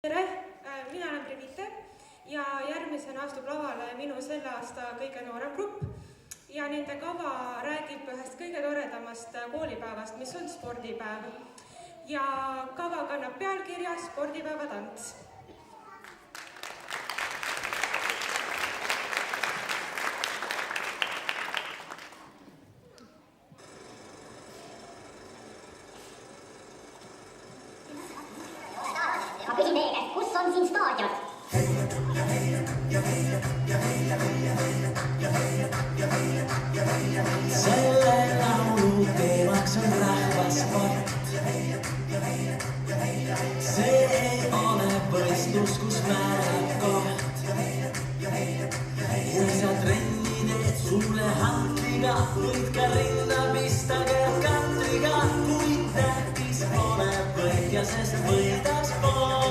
Tere, mina olen Brigite ja järgmisena astub lavale minu selle aasta kõige noorem grupp ja nende kava räägib ühest kõige toredamast koolipäevast, mis on spordipäev. Ja kava kannab pealkirja Spordipäeva tants. Ma küsin teie käest, kus on siin staadion? Selle laulu teemaks on rahvasport. See ei ole võistlus, kus määrab koht. Kui sa trenni teed sulle handliga, võid ka rinna pista kerkantriga. Kui tähtis pole võitja, sest võidab sport.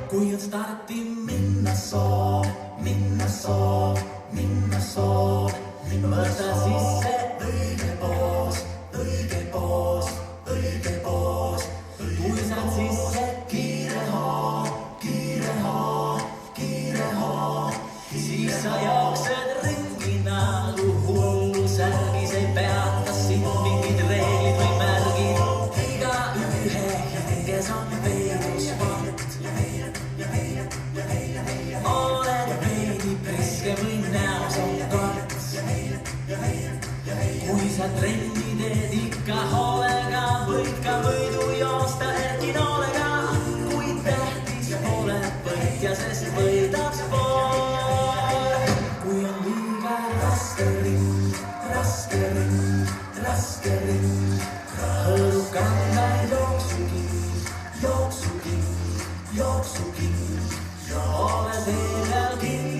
Kui on starti minna soov, võta sisse õige poos. Kui saad sisse kiire hoo, siis sa jooksed ringi nagu hullu särgis. Ei peata sind mingid reeglid või märgid. Igaühe hinges on peidusport. Oled veidi priske või näos on korts. Kui sa trenni teed ikka hoolega, võid ka võidu joosta erkinoolega. Kui tähtis pole võitja, sest võidab sport. Kui on liiga raske ring, hõõru kannaid jooksuking. Ole tee peal kinni.